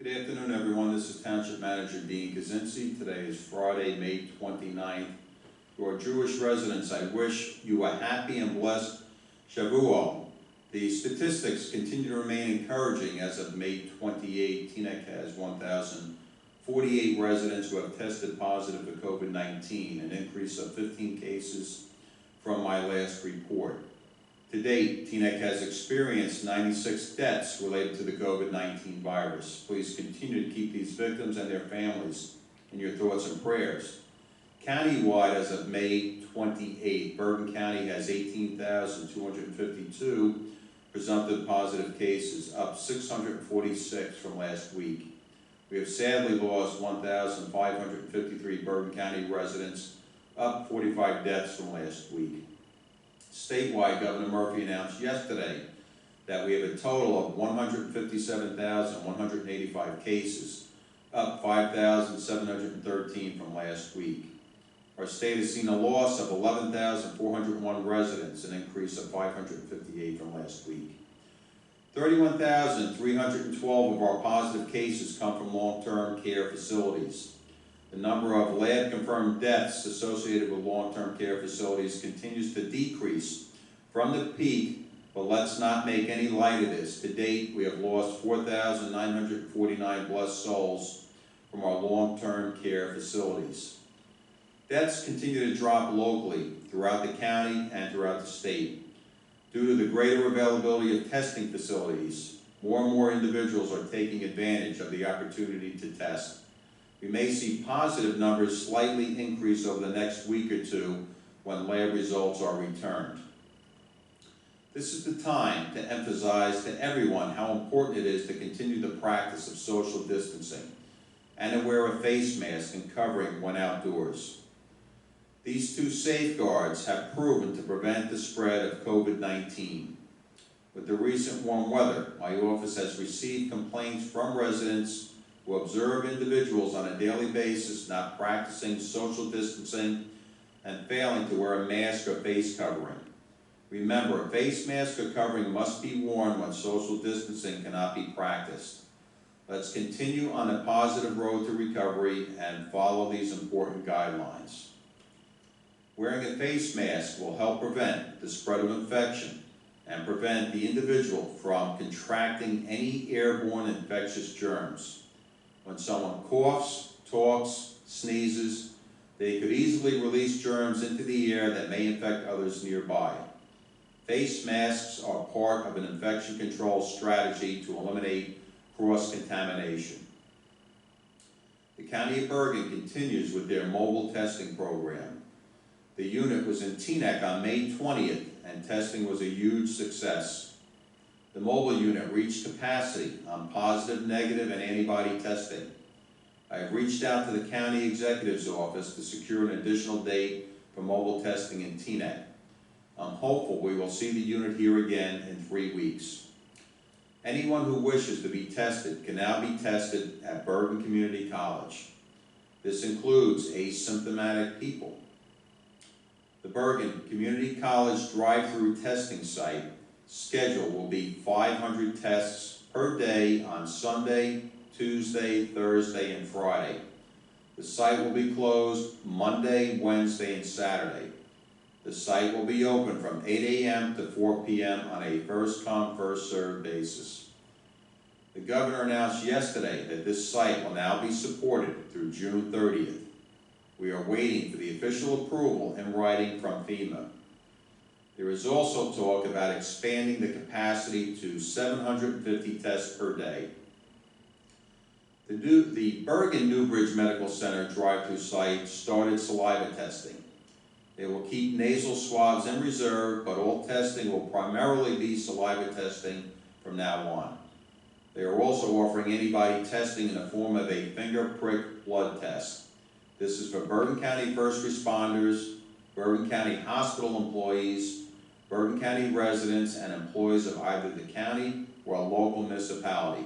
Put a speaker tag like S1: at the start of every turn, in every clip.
S1: Good afternoon, everyone. This is Township Manager Dean Kazinci. Today is Friday, May 29th. To our Jewish residents, I wish you a happy and blessed Shavuot. The statistics continue to remain encouraging. As of May 28, Teaneck has 1,048 residents who have tested positive for COVID-19, an increase of 15 cases from my last report. To date, Teaneck has experienced 96 deaths related to the COVID-19 virus. Please continue to keep these victims and their families in your thoughts and prayers. Countywide, as of May 28, Bergen County has 18,252 presumptive positive cases, up 646 from last week. We have sadly lost 1,553 Bergen County residents, up 45 deaths from last week. Statewide, Governor Murphy announced yesterday that we have a total of 157,185 cases, up 5,713 from last week. Our state has seen a loss of 11,401 residents, an increase of 558 from last week. 31,312 of our positive cases come from long-term care facilities. The number of lab-confirmed deaths associated with long-term care facilities continues to decrease from the peak, but let's not make any light of this. To date, we have lost 4,949 blessed souls from our long-term care facilities. Deaths continue to drop locally throughout the county and throughout the state. Due to the greater availability of testing facilities, more and more individuals are taking advantage of the opportunity to test. We may see positive numbers slightly increase over the next week or two when lab results are returned. This is the time to emphasize to everyone how important it is to continue the practice of social distancing and to wear a face mask and covering when outdoors. These two safeguards have proven to prevent the spread of COVID-19. With the recent warm weather, my office has received complaints from residents who observe individuals on a daily basis not practicing social distancing and failing to wear a mask or face covering. Remember, a face mask or covering must be worn when social distancing cannot be practiced. Let's continue on a positive road to recovery and follow these important guidelines. Wearing a face mask will help prevent the spread of infection and prevent the individual from contracting any airborne infectious germs. When someone coughs, talks, sneezes, they could easily release germs into the air that may infect others nearby. Face masks are part of an infection control strategy to eliminate cross-contamination. The County of Bergen continues with their mobile testing program. The unit was in Teaneck on May 20th, and testing was a huge success. The mobile unit reached capacity on positive, negative, and antibody testing. I have reached out to the County Executive's Office to secure an additional date for mobile testing in Teaneck. I'm hopeful we will see the unit here again in 3 weeks. Anyone who wishes to be tested can now be tested at Bergen Community College. This includes asymptomatic people. The Bergen Community College drive-through testing site schedule will be 500 tests per day on Sunday, Tuesday, Thursday, and Friday. The site will be closed Monday, Wednesday, and Saturday. The site will be open from 8 a.m. to 4 p.m. on a first-come, first-served basis. The governor announced yesterday that this site will now be supported through June 30th. We are waiting for the official approval in writing from FEMA. There is also talk about expanding the capacity to 750 tests per day. The Bergen Newbridge Medical Center drive-through site started saliva testing. They will keep nasal swabs in reserve, but all testing will primarily be saliva testing from now on. They are also offering antibody testing in the form of a finger prick blood test. This is for Bergen County first responders, Bergen County hospital employees, Bergen County residents, and employees of either the county or a local municipality.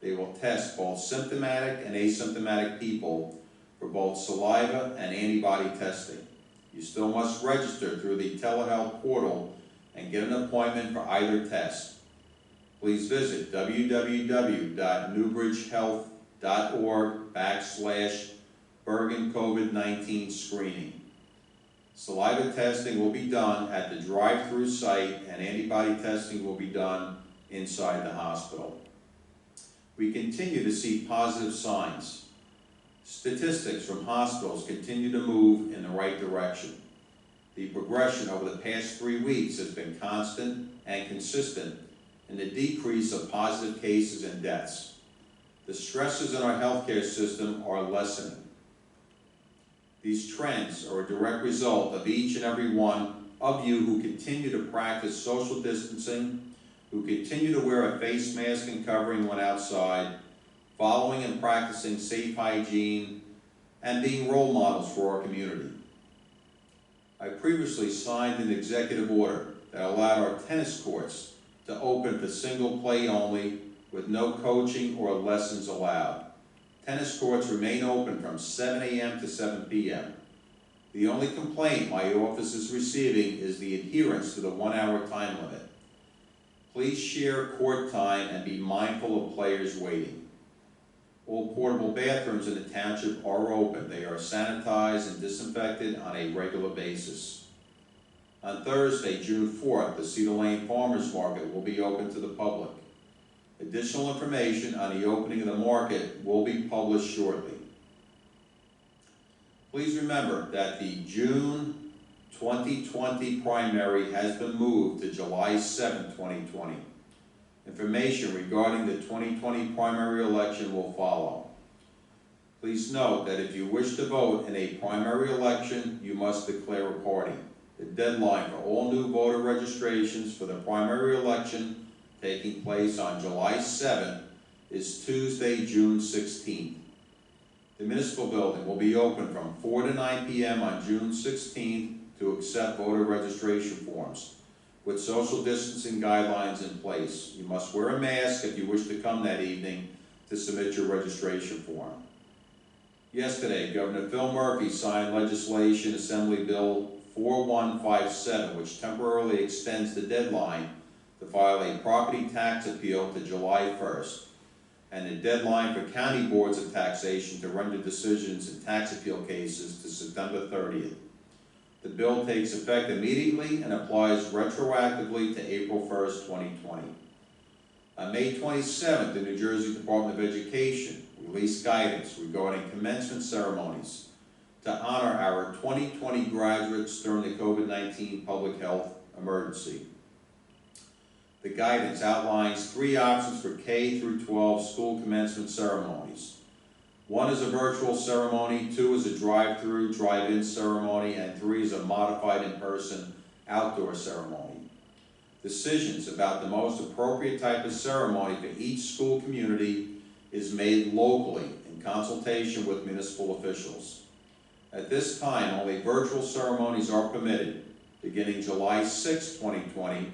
S1: They will test both symptomatic and asymptomatic people for both saliva and antibody testing. You still must register through the telehealth portal and get an appointment for either test. please visit www.newbridgehealth.org/Bergen COVID-19 screening. Saliva testing will be done at the drive-through site, and antibody testing will be done inside the hospital. We continue to see positive signs. Statistics from hospitals continue to move in the right direction. The progression over the past 3 weeks has been constant and consistent in the decrease of positive cases and deaths. The stresses in our healthcare system are lessening. These trends are a direct result of each and every one of you who continue to practice social distancing, who continue to wear a face mask and covering when outside, following and practicing safe hygiene, and being role models for our community. I previously signed an executive order that allowed our tennis courts to open for single play only, with no coaching or lessons allowed. Tennis courts remain open from 7 a.m. to 7 p.m. The only complaint my office is receiving is the adherence to the 1-hour time limit. Please share court time and be mindful of players waiting. All portable bathrooms in the township are open. They are sanitized and disinfected on a regular basis. On Thursday, June 4th, the Cedar Lane Farmers Market will be open to the public. Additional information on the opening of the market will be published shortly. Please remember that the June 2020 primary has been moved to July 7, 2020. Information regarding the 2020 primary election will follow. Please note that if you wish to vote in a primary election, you must declare a party. The deadline for all new voter registrations for the primary election taking place on July 7th is Tuesday, June 16th. The municipal building will be open from 4 to 9 p.m. on June 16th to accept voter registration forms, with social distancing guidelines in place. You must wear a mask if you wish to come that evening to submit your registration form. Yesterday, Governor Phil Murphy signed legislation, Assembly Bill 4157, which temporarily extends the deadline to file a property tax appeal to July 1st, and the deadline for county boards of taxation to render decisions in tax appeal cases to September 30th. The bill takes effect immediately and applies retroactively to April 1st, 2020. On May 27th, the New Jersey Department of Education released guidance regarding commencement ceremonies to honor our 2020 graduates during the COVID-19 public health emergency. The guidance outlines 3 options for K through 12 school commencement ceremonies. 1 is a virtual ceremony, 2 is a drive-through, drive-in ceremony, and 3 is a modified in-person outdoor ceremony. Decisions about the most appropriate type of ceremony for each school community is made locally in consultation with municipal officials. At this time, only virtual ceremonies are permitted. Beginning July 6, 2020,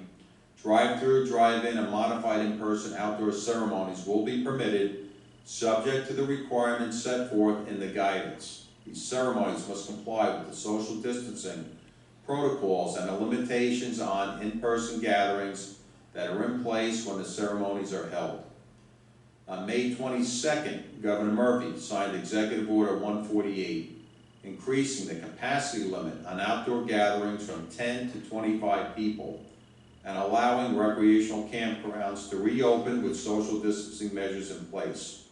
S1: drive-through, drive-in, and modified in-person outdoor ceremonies will be permitted, subject to the requirements set forth in the guidance. These ceremonies must comply with the social distancing protocols and the limitations on in-person gatherings that are in place when the ceremonies are held. On May 22nd, Governor Murphy signed Executive Order 148, increasing the capacity limit on outdoor gatherings from 10 to 25 people and allowing recreational campgrounds to reopen with social distancing measures in place.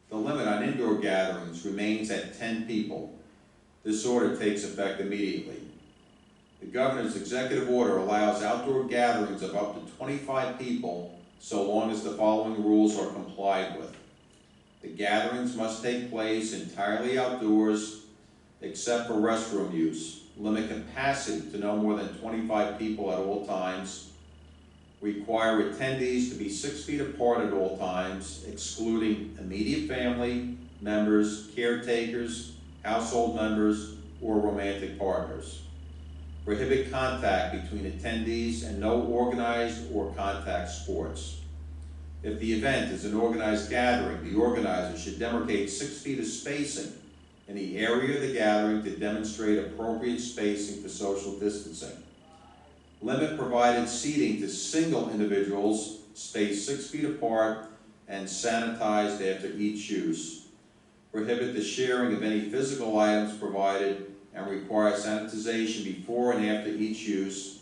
S1: The limit on indoor gatherings remains at 10 people. This order takes effect immediately. The governor's executive order allows outdoor gatherings of up to 25 people so long as the following rules are complied with. The gatherings must take place entirely outdoors except for restroom use. Limit capacity to no more than 25 people at all times. Require attendees to be 6 feet apart at all times, excluding immediate family members, caretakers, household members, or romantic partners. Prohibit contact between attendees and no organized or contact sports. If the event is an organized gathering, the organizer should demarcate 6 feet of spacing in the area of the gathering to demonstrate appropriate spacing for social distancing. Limit provided seating to single individuals, stay 6 feet apart, and sanitized after each use. Prohibit the sharing of any physical items provided and require sanitization before and after each use,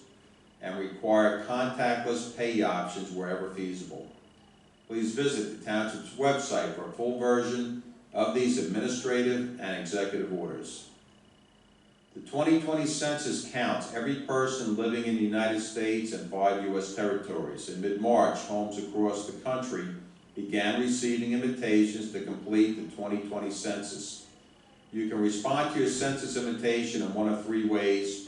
S1: and require contactless pay options wherever feasible. Please visit the Township's website for a full version of these administrative and executive orders. The 2020 census counts every person living in the United States and 5 U.S. territories. In mid-March, homes across the country began receiving invitations to complete the 2020 census. You can respond to your census invitation in one of 3 ways: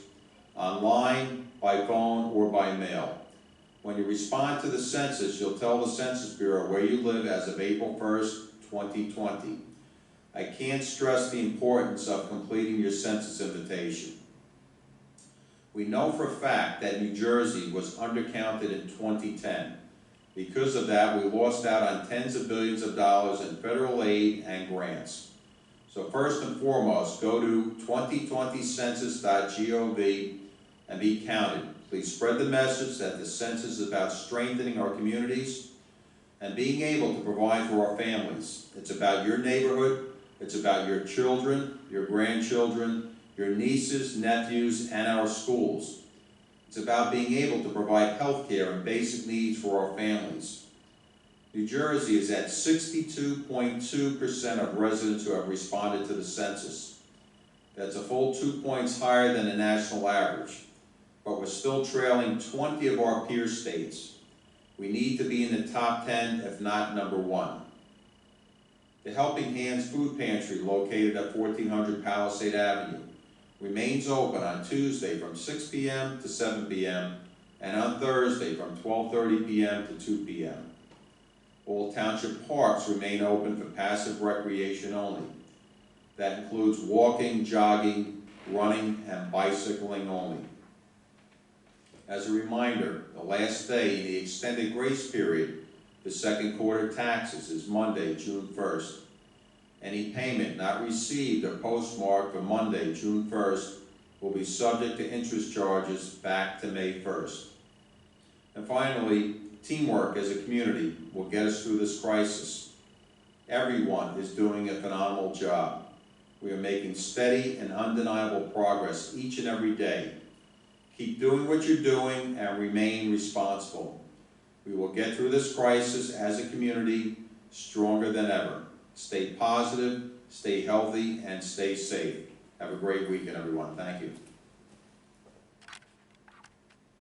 S1: online, by phone, or by mail. When you respond to the census, you'll tell the Census Bureau where you live as of April 1st, 2020. I can't stress the importance of completing your census invitation. We know for a fact that New Jersey was undercounted in 2010. Because of that, we lost out on tens of billions of dollars in federal aid and grants. So first and foremost, go to 2020census.gov and be counted. Please spread the message that the census is about strengthening our communities and being able to provide for our families. It's about your neighborhood. It's about your children, your grandchildren, your nieces, nephews, and our schools. It's about being able to provide health care and basic needs for our families. New Jersey is at 62.2% of residents who have responded to the census. That's a full 2 points higher than the national average, but we're still trailing 20 of our peer states. We need to be in the top 10, if not number 1. The Helping Hands Food Pantry, located at 1400 Palisade Avenue, remains open on Tuesday from 6 p.m. to 7 p.m. and on Thursday from 12:30 p.m. to 2 p.m. All township parks remain open for passive recreation only. That includes walking, jogging, running, and bicycling only. As a reminder, the last day in the extended grace period for second quarter taxes is Monday, June 1st. Any payment not received or postmarked for Monday, June 1st will be subject to interest charges back to May 1st. And finally, teamwork as a community will get us through this crisis. Everyone is doing a phenomenal job. We are making steady and undeniable progress each and every day. Keep doing what you're doing and remain responsible. We will get through this crisis as a community stronger than ever. Stay positive, stay healthy, and stay safe. Have a great weekend, everyone. Thank you.